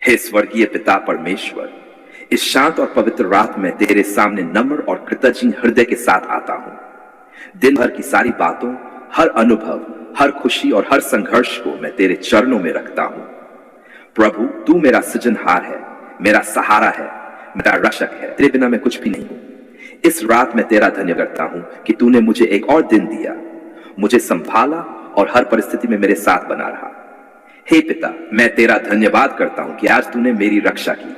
हे स्वर्गीय पिता परमेश्वर, इस शांत और पवित्र रात में तेरे सामने नम्र और कृतज्ञ हृदय के साथ आता हूं। दिन भर की सारी बातों, हर अनुभव, हर खुशी और हर संघर्ष को मैं तेरे चरणों में रखता हूं। प्रभु, तू मेरा सृजनहार है, मेरा सहारा है, मेरा रक्षक है। तेरे बिना मैं कुछ भी नहीं हूं। इस रात मैं तेरा धन्य करता हूं कि तूने मुझे एक और दिन दिया, मुझे संभाला और हर परिस्थिति में मेरे साथ बना रहा। हे पिता, मैं तेरा धन्यवाद करता हूं कि आज तूने मेरी रक्षा की।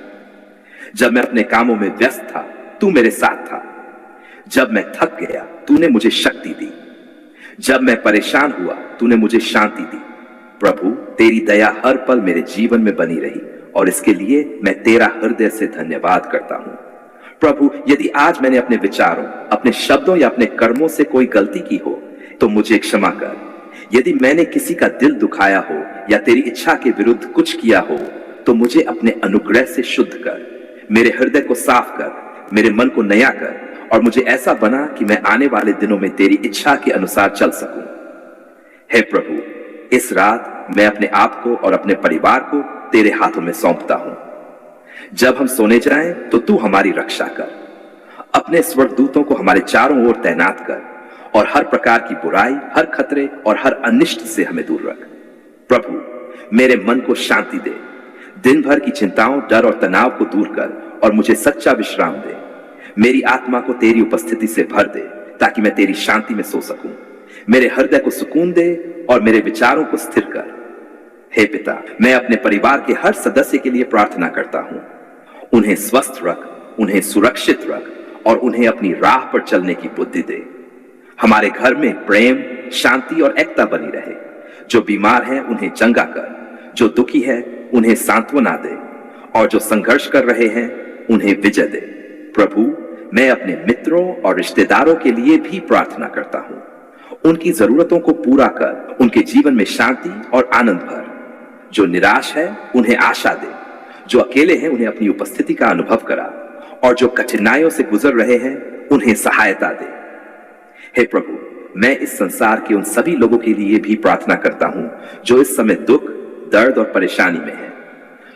जब मैं अपने कामों में व्यस्त था, तू मेरे साथ था। जब मैं थक गया, तूने मुझे शक्ति दी। जब मैं परेशान हुआ, तूने मुझे शांति दी। प्रभु, तेरी दया हर पल मेरे जीवन में बनी रही और इसके लिए मैं तेरा हृदय से धन्यवाद करता हूं। प्रभु, यदि आज मैंने अपने विचारों, अपने शब्दों या अपने कर्मों से कोई गलती की हो तो मुझे क्षमा कर। यदि मैंने किसी का दिल दुखाया हो या तेरी इच्छा के विरुद्ध कुछ किया हो तो मुझे अपने अनुग्रह से शुद्ध कर। मेरे हृदय को साफ कर, मेरे मन को नया कर और मुझे ऐसा बना कि मैं आने वाले दिनों में तेरी इच्छा के अनुसार चल सकूं। हे प्रभु, इस रात मैं अपने आप को और अपने परिवार को तेरे हाथों में सौंपता हूं। जब हम सोने जाएं तो तू हमारी रक्षा कर। अपने स्वर्गदूतों को हमारे चारों ओर तैनात कर और हर प्रकार की बुराई, हर खतरे और हर अनिष्ट से हमें दूर रख। प्रभु, मेरे मन को शांति दे। दिन भर की चिंताओं, डर और तनाव को दूर कर और मुझे सच्चा विश्राम दे। मेरी आत्मा को तेरी उपस्थिति से भर दे ताकि मैं तेरी शांति में सो सकूं। मेरे हृदय को सुकून दे और मेरे विचारों को स्थिर कर। हे पिता, मैं अपने परिवार के हर सदस्य के लिए प्रार्थना करता हूं। उन्हें स्वस्थ रख, उन्हें सुरक्षित रख और उन्हें अपनी राह पर चलने की बुद्धि दे। हमारे घर में प्रेम, शांति और एकता बनी रहे। जो बीमार हैं उन्हें चंगा कर, जो दुखी है उन्हें सांत्वना दे और जो संघर्ष कर रहे हैं उन्हें विजय दे। प्रभु, मैं अपने मित्रों और रिश्तेदारों के लिए भी प्रार्थना करता हूं। उनकी जरूरतों को पूरा कर, उनके जीवन में शांति और आनंद भर। जो निराश है उन्हें आशा दे, जो अकेले हैं उन्हें अपनी उपस्थिति का अनुभव करा और जो कठिनाइयों से गुजर रहे हैं उन्हें सहायता दे। हे प्रभु, मैं इस संसार के उन सभी लोगों के लिए भी प्रार्थना करता हूं जो इस समय दुख, दर्द और परेशानी में हैं,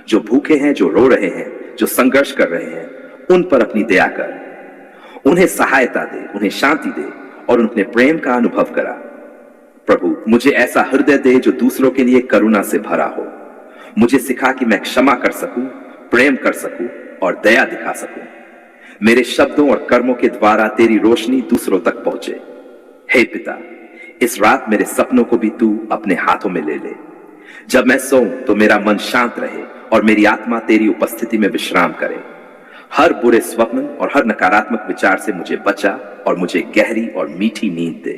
जो भूखे हैं, जो रो रहे हैं, जो संघर्ष कर रहे हैं। उन पर अपनी दया कर, उन्हें सहायता दे, उन्हें शांति दे और उन्हें प्रेम का अनुभव करा। प्रभु, मुझे ऐसा हृदय दे जो दूसरों के लिए करुणा से भरा हो। मुझे सिखा कि मैं क्षमा कर सकूं, प्रेम कर सकूं और दया दिखा सकूं। मेरे शब्दों और कर्मों के द्वारा तेरी रोशनी दूसरों तक पहुंचे। हे पिता, इस रात मेरे सपनों को भी तू अपने हाथों में ले ले। जब मैं सोऊं तो मेरा मन शांत रहे और मेरी आत्मा तेरी उपस्थिति में विश्राम करे। हर बुरे स्वप्न और हर नकारात्मक विचार से मुझे बचा और मुझे गहरी और मीठी नींद दे।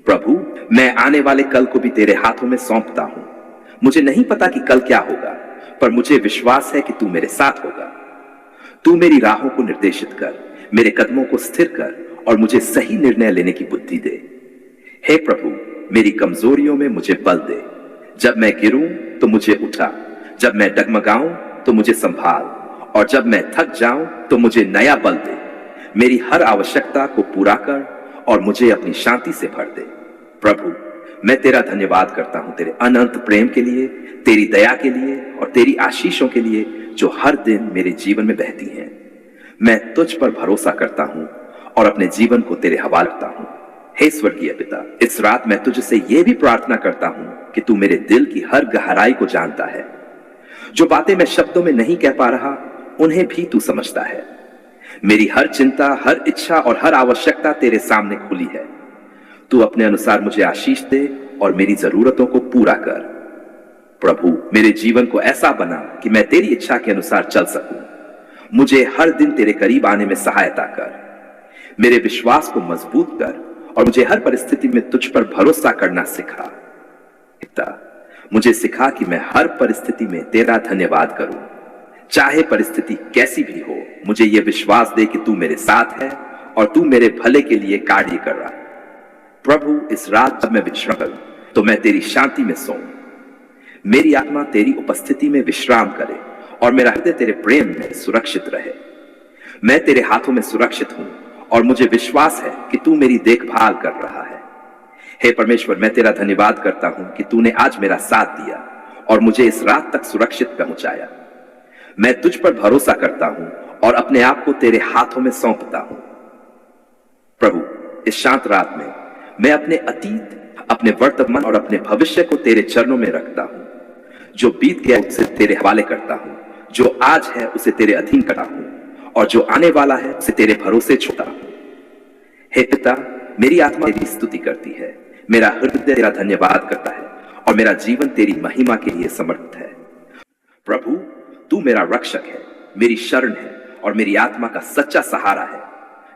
प्रभु, मैं आने वाले कल को भी तेरे हाथों में सौंपता हूं। मुझे नहीं पता कि कल क्या होगा, पर मुझे विश्वास है कि तू मेरे साथ होगा। तू मेरी राहों को निर्देशित कर, मेरे कदमों को स्थिर कर और मुझे सही निर्णय लेने की बुद्धि दे। हे प्रभु, मेरी कमजोरियों में मुझे बल दे। जब मैं गिरूं तो मुझे उठा, जब मैं डगमगाऊं तो मुझे संभाल और जब मैं थक जाऊं तो मुझे नया बल दे। मेरी हर आवश्यकता को पूरा कर और मुझे अपनी शांति से भर दे। प्रभु, मैं तेरा धन्यवाद करता हूं तेरे अनंत प्रेम के लिए, तेरी दया के लिए और तेरी आशीषों के लिए जो हर दिन मेरे जीवन में बहती हैं। मैं तुझ पर भरोसा करता हूं और अपने जीवन को तेरे हवाले करता हूं। हे स्वर्गीय पिता, इस रात मैं तुझसे यह भी प्रार्थना करता हूं कि तू मेरे दिल की हर गहराई को जानता है। जो बातें मैं शब्दों में नहीं कह पा रहा उन्हें भी तू समझता है। मेरी हर चिंता, हर इच्छा और हर आवश्यकता तेरे सामने खुली है। तू अपने अनुसार मुझे आशीष दे और मेरी जरूरतों को पूरा कर। प्रभु, मेरे जीवन को ऐसा बना कि मैं तेरी इच्छा के अनुसार चल सकूं। मुझे हर दिन तेरे करीब आने में सहायता कर। मेरे विश्वास को मजबूत कर और मुझे हर परिस्थिति में तुझ पर भरोसा करना सिखा। पिता, मुझे सिखा कि मैं हर परिस्थिति में तेरा धन्यवाद करूं। चाहे परिस्थिति कैसी भी हो, मुझे यह विश्वास दे कि तू मेरे साथ है और तू मेरे भले के लिए कार्य कर रहा है। प्रभु, इस रात जब मैं विश्राम करूं तो मैं तेरी शांति में सोऊं। मेरी आत्मा तेरी उपस्थिति में विश्राम करे और मेरा हृदय तेरे प्रेम में सुरक्षित रहे। मैं तेरे हाथों में सुरक्षित हूं और मुझे विश्वास है कि तू मेरी देखभाल कर रहा है। हे परमेश्वर, मैं तेरा धन्यवाद करता हूं कि तूने आज मेरा साथ दिया और मुझे इस रात तक सुरक्षित पहुंचाया। मैं तुझ पर भरोसा करता हूं और अपने आप को तेरे हाथों में सौंपता हूं। प्रभु, इस शांत रात में मैं अपने अतीत, अपने वर्तमान और अपने भविष्य को तेरे चरणों में रखता हूं। जो बीत गया उसे तेरे हवाले करता हूं, जो आज है उसे तेरे अधीन करता हूं और जो आने वाला है उसे तेरे भरोसे छोड़ता हूं। हे पिता, मेरी आत्मा तेरी स्तुति करती है, मेरा हृदय तेरा धन्यवाद करता है और मेरा जीवन तेरी महिमा के लिए समर्पित है। प्रभु, तू मेरा रक्षक है, मेरी शरण है और मेरी आत्मा का सच्चा सहारा है।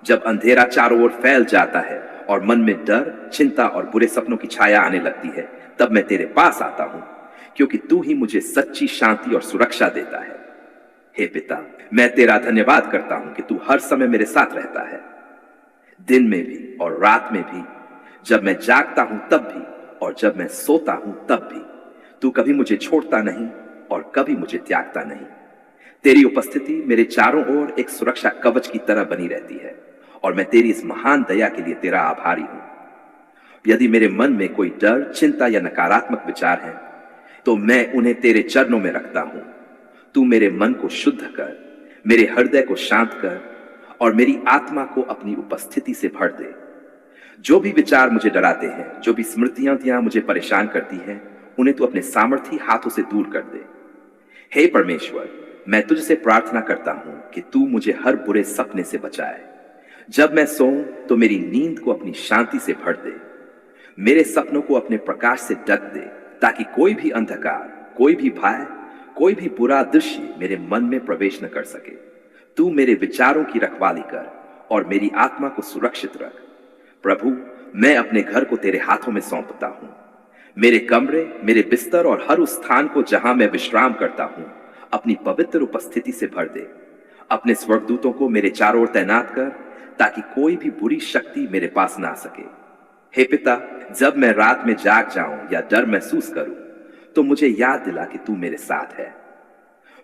जब अंधेरा चारों ओर फैल जाता है और मन में डर, चिंता और बुरे सपनों की छाया आने लगती है, तब मैं तेरे पास आता हूं, क्योंकि तू ही मुझे सच्ची शांति और सुरक्षा देता है। हे पिता, मैं तेरा धन्यवाद करता हूं कि तू हर समय मेरे साथ रहता है, दिन में भी और रात में भी, जब मैं जागता हूं तब भी और जब मैं सोता हूं तब भी। तू कभी मुझे छोड़ता नहीं और कभी मुझे त्यागता नहीं। तेरी उपस्थिति मेरे चारों ओर एक सुरक्षा कवच की तरह बनी रहती है और मैं तेरी इस महान दया के लिए तेरा आभारी हूं। यदि मेरे मन में कोई डर, चिंता या नकारात्मक विचार हैं, तो मैं उन्हें तेरे चरणों में रखता हूं। तू मेरे मन को शुद्ध कर, मेरे हृदय को शांत कर और मेरी आत्मा को अपनी उपस्थिति से भर दे। जो भी विचार मुझे डराते हैं, जो भी स्मृतियां मुझे परेशान करती हैं, उन्हें तू अपने सामर्थी हाथों से दूर कर दे। हे परमेश्वर, मैं तुझसे प्रार्थना करता हूं कि तू मुझे हर बुरे सपने से बचाए। जब मैं सोऊं तो मेरी नींद को अपनी शांति से भर दे, मेरे सपनों को अपने प्रकाश से ढक दे, ताकि कोई भी अंधकार, कोई भी भय, कोई भी बुरा दृश्य मेरे मन में प्रवेश न कर सके। तू मेरे विचारों की रखवाली कर और मेरी आत्मा को सुरक्षित रख। प्रभु, मैं अपने घर को तेरे हाथों में सौंपता हूं। मेरे कमरे, मेरे बिस्तर और हर उस स्थान को जहां मैं विश्राम करता हूं, अपनी पवित्र उपस्थिति से भर दे। अपने स्वर्गदूतों को मेरे चारों ओर तैनात कर, ताकि कोई भी बुरी शक्ति मेरे पास ना आ सके। हे पिता, जब मैं रात में जाग जाऊं या डर महसूस करूं, तो मुझे याद दिला कि तू मेरे साथ है।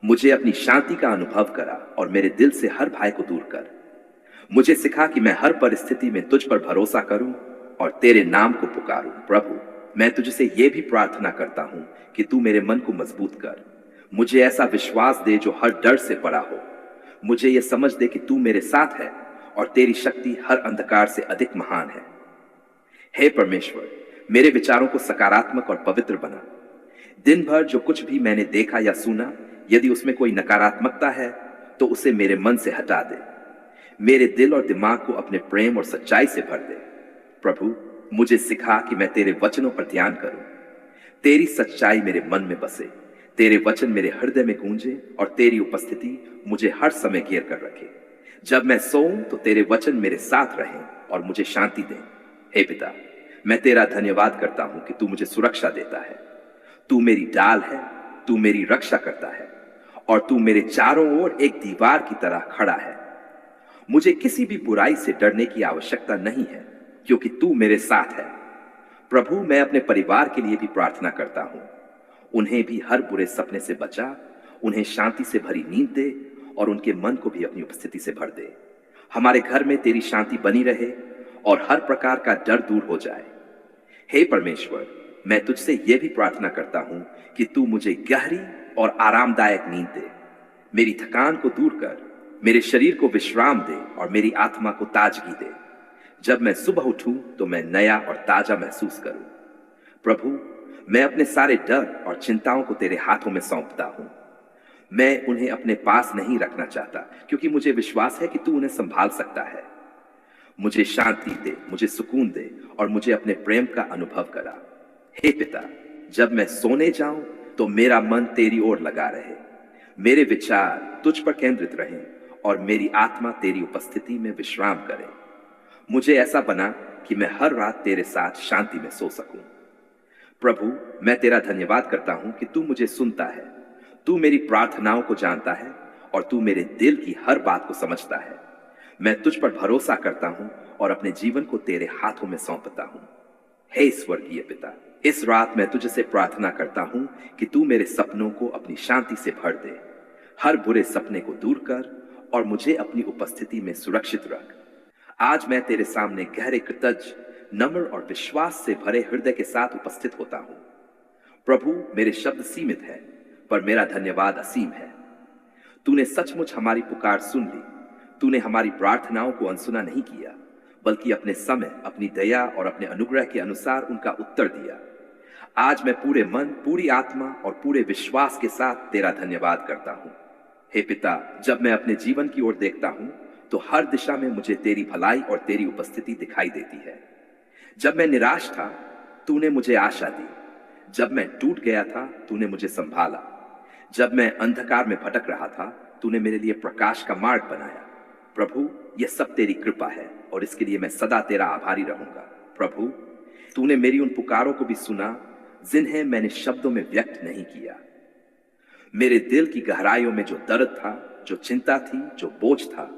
मुझे अपनी शांति का अनुभव करा और मेरे दिल से हर भय को दूर कर। मुझे सिखा कि मैं हर परिस्थिति में तुझ पर भरोसा करूं और तेरे नाम को पुकारूं। प्रभु, मैं तुझसे यह भी प्रार्थना करता हूं कि तू मेरे मन को मजबूत कर। मुझे ऐसा विश्वास दे जो हर डर से परा हो। मुझे यह समझ दे कि तू मेरे साथ है और तेरी शक्ति हर अंधकार से अधिक महान है। हे परमेश्वर, मेरे विचारों को सकारात्मक और पवित्र बना। दिन भर जो कुछ भी मैंने देखा या सुना, यदि उसमें कोई नकारात्मकता है तो उसे मेरे मन से हटा दे। मेरे दिल और दिमाग को अपने प्रेम और सच्चाई से भर दे। प्रभु, मुझे सिखा कि मैं तेरे वचनों पर ध्यान करूं। तेरी सच्चाई मेरे मन में बसे, तेरे वचन मेरे हृदय में गूंजे और तेरी उपस्थिति मुझे हर समय घेर कर रखे। जब मैं सोऊं तो तेरे वचन मेरे साथ रहें और मुझे शांति दें। हे पिता, मैं तेरा धन्यवाद करता हूं कि तू मुझे सुरक्षा देता है। तू मेरी ढाल है, तू मेरी रक्षा करता है और तू मेरे चारों ओर एक दीवार की तरह खड़ा है। मुझे किसी भी बुराई से डरने की आवश्यकता नहीं है, क्योंकि तू मेरे साथ है। प्रभु, मैं अपने परिवार के लिए भी प्रार्थना करता हूं। उन्हें भी हर बुरे सपने से बचा, उन्हें शांति से भरी नींद दे और उनके मन को भी अपनी उपस्थिति से भर दे। हमारे घर में तेरी शांति बनी रहे और हर प्रकार का डर दूर हो जाए। हे परमेश्वर, मैं तुझसे यह भी प्रार्थना करता हूं कि तू मुझे गहरी और आरामदायक नींद दे। मेरी थकान को दूर कर, मेरे शरीर को विश्राम दे और मेरी आत्मा को ताजगी दे। जब मैं सुबह उठूं तो मैं नया और ताजा महसूस करूं। प्रभु, मैं अपने सारे डर और चिंताओं को तेरे हाथों में सौंपता हूं। मैं उन्हें अपने पास नहीं रखना चाहता, क्योंकि मुझे विश्वास है कि तू उन्हें संभाल सकता है। मुझे शांति दे, मुझे सुकून दे और मुझे अपने प्रेम का अनुभव करा। हे पिता, जब मैं सोने जाऊं तो मेरा मन तेरी ओर लगा रहे, मेरे विचार तुझ पर केंद्रित रहें और मेरी आत्मा तेरी उपस्थिति में विश्राम करे। मुझे ऐसा बना कि मैं हर रात तेरे साथ शांति में सो सकूं। प्रभु, मैं तेरा धन्यवाद करता हूं कि तू मुझे सुनता है, तू मेरी प्रार्थनाओं को जानता है और तू मेरे दिल की हर बात को समझता है। मैं तुझ पर भरोसा करता हूं और अपने जीवन को तेरे हाथों में सौंपता हूं। हे स्वर्गीय पिता, इस रात मैं तुझसे प्रार्थना करता हूं कि तू मेरे सपनों को अपनी शांति से भर दे, हर बुरे सपने को दूर कर और मुझे अपनी उपस्थिति में सुरक्षित रख। आज मैं तेरे सामने गहरे कृतज्ञ, नम्र और विश्वास से भरे हृदय के साथ उपस्थित होता हूं। प्रभु, मेरे शब्द सीमित हैं, पर मेरा धन्यवाद असीम है। तूने सचमुच हमारी पुकार सुन ली। तूने हमारी प्रार्थनाओं को अनसुना नहीं किया, बल्कि अपने समय, अपनी दया और अपने अनुग्रह के अनुसार उनका उत्तर दिया। आज मैं पूरे मन, पूरी आत्मा और पूरे विश्वास के साथ तेरा धन्यवाद करता हूँ। हे पिता, जब मैं अपने जीवन की ओर देखता हूँ तो हर दिशा में मुझे तेरी भलाई और तेरी उपस्थिति दिखाई देती है। जब मैं निराश था, तूने मुझे आशा दी। जब मैं टूट गया था, तूने मुझे संभाला। जब मैं अंधकार में भटक रहा था, तूने मेरे लिए प्रकाश का मार्ग बनाया। प्रभु, यह सब तेरी कृपा है और इसके लिए मैं सदा तेरा आभारी रहूंगा। प्रभु, तूने मेरी उन पुकारों को भी सुना जिन्हें मैंने शब्दों में व्यक्त नहीं किया। मेरे दिल की गहराइयों में जो दर्द था, जो चिंता थी, जो बोझ था,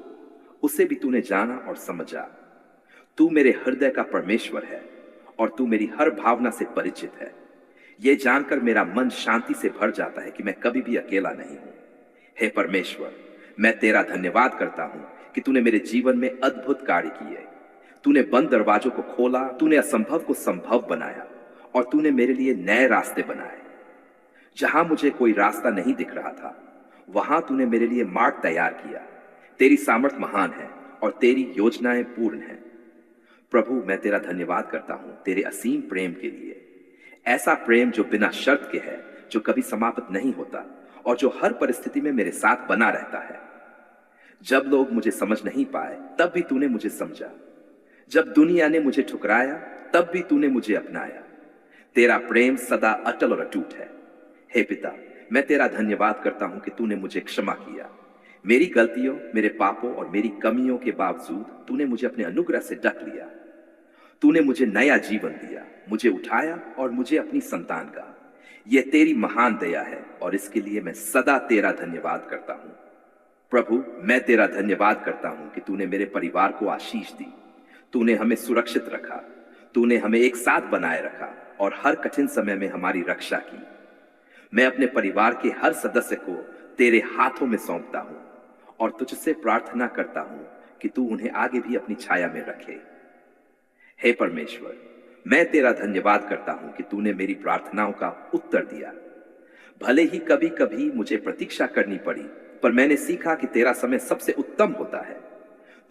उसे भी तूने जाना और समझा। तू मेरे हृदय का परमेश्वर है और तू मेरी हर भावना से परिचित है। यह जानकर मेरा मन शांति से भर जाता है कि मैं कभी भी अकेला नहीं हूं। हे परमेश्वर, मैं तेरा धन्यवाद करता हूं कि तूने मेरे जीवन में अद्भुत कार्य किए। तूने बंद दरवाजों को खोला, तूने असंभव को संभव बनाया और तूने मेरे लिए नए रास्ते बनाए। जहां मुझे कोई रास्ता नहीं दिख रहा था, वहां तूने मेरे लिए मार्ग तैयार किया। तेरी सामर्थ महान है और तेरी योजनाएं पूर्ण हैं। प्रभु, मैं तेरा धन्यवाद करता हूं तेरे असीम प्रेम के लिए। ऐसा प्रेम जो बिना शर्त के है, जो कभी समाप्त नहीं होता और जो हर परिस्थिति में मेरे साथ बना रहता है। जब लोग मुझे समझ नहीं पाए, तब भी तूने मुझे समझा। जब दुनिया ने मुझे ठुकराया, तब भी तूने मुझे अपनाया। तेरा प्रेम सदा अटल और अटूट है। हे पिता, मैं तेरा धन्यवाद करता हूं कि तूने मुझे क्षमा किया। मेरी गलतियों, मेरे पापों और मेरी कमियों के बावजूद तूने मुझे अपने अनुग्रह से ढक लिया। तूने मुझे नया जीवन दिया, मुझे उठाया और मुझे अपनी संतान कहा। यह तेरी महान दया है और इसके लिए मैं सदा तेरा धन्यवाद करता हूं। प्रभु, मैं तेरा धन्यवाद करता हूं कि तूने मेरे परिवार को आशीष दी। तूने हमें सुरक्षित रखा, तूने हमें एक साथ बनाए रखा और हर कठिन समय में हमारी रक्षा की। मैं अपने परिवार के हर सदस्य को तेरे हाथों में सौंपता हूं और तुझसे प्रार्थना करता हूं कि तू उन्हें आगे भी अपनी छाया में रखे। हे परमेश्वर, मैं तेरा धन्यवाद करता हूं कि तूने मेरी प्रार्थनाओं का उत्तर दिया। भले ही कभी कभी मुझे प्रतीक्षा करनी पड़ी, पर मैंने सीखा कि तेरा समय सबसे उत्तम होता है।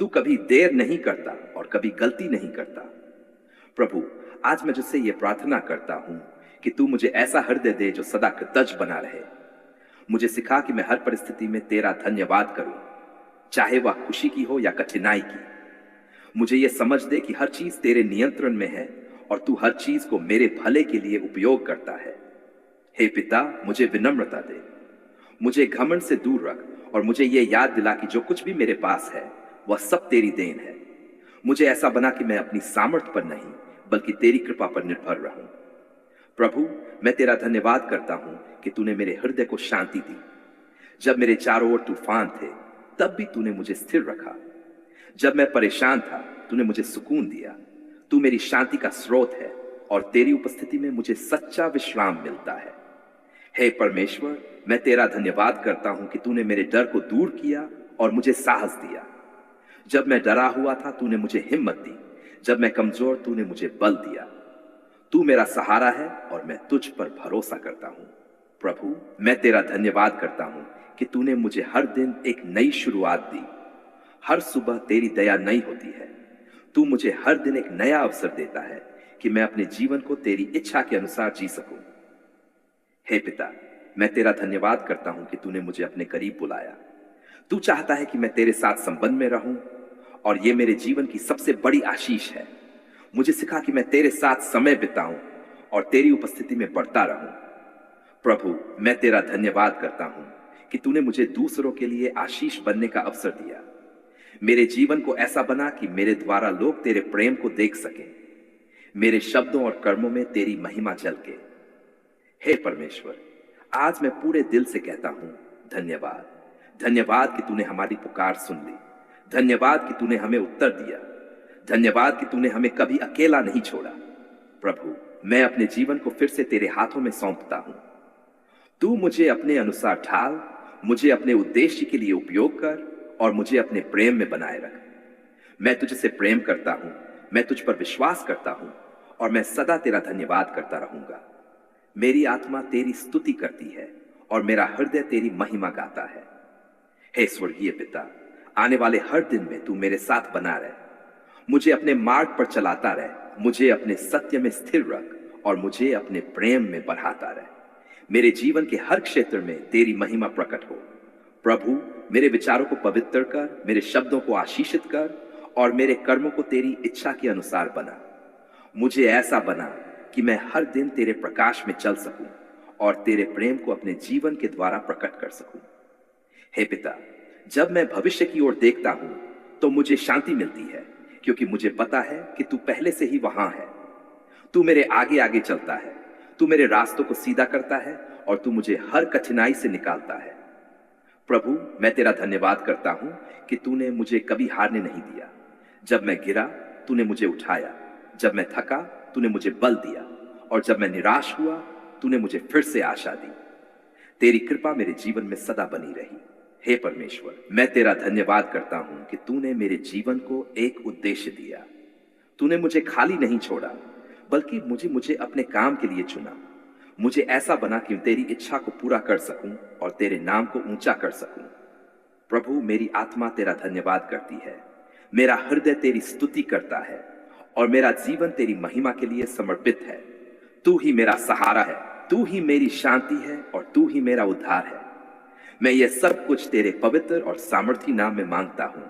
तू कभी देर नहीं करता और कभी गलती नहीं करता। प्रभु, आज मैं तुझसे यह प्रार्थना करता हूं कि तू मुझे ऐसा हृदय दे जो सदा कृतज्ञ बना रहे। मुझे सिखा कि मैं हर परिस्थिति में तेरा धन्यवाद करूं, चाहे वह खुशी की हो या कठिनाई की। मुझे यह समझ दे कि हर चीज तेरे नियंत्रण में है और तू हर चीज को मेरे भले के लिए उपयोग करता है। हे पिता, मुझे विनम्रता दे, मुझे घमंड से दूर रख और मुझे यह याद दिला कि जो कुछ भी मेरे पास है वह सब तेरी देन है। मुझे ऐसा बना कि मैं अपनी सामर्थ्य पर नहीं, बल्कि तेरी कृपा पर निर्भर रहूं। प्रभु, मैं तेरा धन्यवाद करता हूं कि तूने मेरे हृदय को शांति दी। जब मेरे चारों ओर तूफान थे, तब भी तूने मुझे स्थिर रखा। जब मैं परेशान था, तूने मुझे सुकून दिया। तू मेरी शांति का स्रोत है और तेरी उपस्थिति में मुझे सच्चा विश्राम मिलता है। हे परमेश्वर, मैं तेरा धन्यवाद करता हूं कि तूने मेरे डर को दूर किया और मुझे साहस दिया। जब मैं डरा हुआ था, तूने मुझे हिम्मत दी। जब मैं कमजोर, तूने मुझे बल दिया। तू मेरा सहारा है और मैं तुझ पर भरोसा करता हूं। प्रभु, मैं तेरा धन्यवाद करता हूं कि तूने मुझे हर दिन एक नई शुरुआत दी। हर सुबह तेरी दया नई होती है। तू मुझे हर दिन एक नया अवसर देता है कि मैं अपने जीवन को तेरी इच्छा के अनुसार जी सकूं। हे पिता, मैं तेरा धन्यवाद करता हूं कि तूने मुझे अपने करीब बुलाया। तू चाहता है कि मैं तेरे साथ संबंध में रहूं और यह मेरे जीवन की सबसे बड़ी आशीष है। मुझे सिखा कि मैं तेरे साथ समय बिताऊं और तेरी उपस्थिति में बढ़ता रहूं। प्रभु, मैं तेरा धन्यवाद करता हूं कि तूने मुझे दूसरों के लिए आशीष बनने का अवसर दिया। मेरे जीवन को ऐसा बना कि मेरे द्वारा लोग तेरे प्रेम को देख सकें। मेरे शब्दों और कर्मों में तेरी महिमा झलके। हे परमेश्वर, आज मैं पूरे दिल से कहता हूं धन्यवाद। धन्यवाद कि तूने हमारी पुकार सुन ली। धन्यवाद कि तूने हमें उत्तर दिया। धन्यवाद कि तूने हमें कभी अकेला नहीं छोड़ा। प्रभु, मैं अपने जीवन को फिर से तेरे हाथों में सौंपता हूं। तू मुझे अपने अनुसार ढाल, मुझे अपने उद्देश्य के लिए उपयोग कर और मुझे अपने प्रेम में बनाए रख। मैं तुझसे प्रेम करता हूं, मैं तुझ पर विश्वास करता हूं और मैं सदा तेरा धन्यवाद करता रहूंगा। मेरी आत्मा तेरी स्तुति करती है और मेरा हृदय तेरी महिमा गाता है। हे स्वर्गीय पिता, आने वाले हर दिन में तू मेरे साथ बना रहे, मुझे अपने मार्ग पर चलाता रहे, मुझे अपने सत्य में स्थिर रख और मुझे अपने प्रेम में बढ़ाता रहे। मेरे जीवन के हर क्षेत्र में तेरी महिमा प्रकट हो। प्रभु, मेरे विचारों को पवित्र कर, मेरे शब्दों को आशीषित कर और मेरे कर्मों को तेरी इच्छा के अनुसार बना। मुझे ऐसा बना कि मैं हर दिन तेरे प्रकाश में चल सकूं और तेरे प्रेम को अपने जीवन के द्वारा प्रकट कर सकूं। हे पिता, जब मैं भविष्य की ओर देखता हूं तो मुझे शांति मिलती है, क्योंकि मुझे पता है कि तू पहले से ही वहां है। तू मेरे आगे आगे चलता है, तू मेरे रास्तों को सीधा करता है और तू मुझे हर कठिनाई से निकालता है। प्रभु, मैं तेरा धन्यवाद करता हूं कि तूने मुझे कभी हारने नहीं दिया। जब मैं गिरा, तूने मुझे उठाया, जब मैं थका, तूने मुझे बल दिया और जब मैं निराश हुआ, तूने मुझे फिर से आशा दी। तेरी कृपा मेरे जीवन में सदा बनी रही। हे परमेश्वर, मैं तेरा धन्यवाद करता हूं कि तूने मेरे जीवन को एक उद्देश्य दिया। तूने मुझे खाली नहीं छोड़ा, बल्कि मुझे अपने काम के लिए चुना। मुझे ऐसा बना कि तेरी इच्छा को पूरा कर सकूं और तेरे नाम को ऊंचा कर सकूं। प्रभु, मेरी आत्मा तेरा धन्यवाद करती है, मेरा हृदय तेरी स्तुति करता है और मेरा जीवन तेरी महिमा के लिए समर्पित है। तू ही मेरा सहारा है, तू ही मेरी शांति है और तू ही मेरा उद्धार है। मैं ये सब कुछ तेरे पवित्र और सामर्थी नाम में मांगता हूं,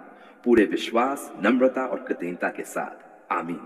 पूरे विश्वास, नम्रता और कृतज्ञता के साथ। आमीन।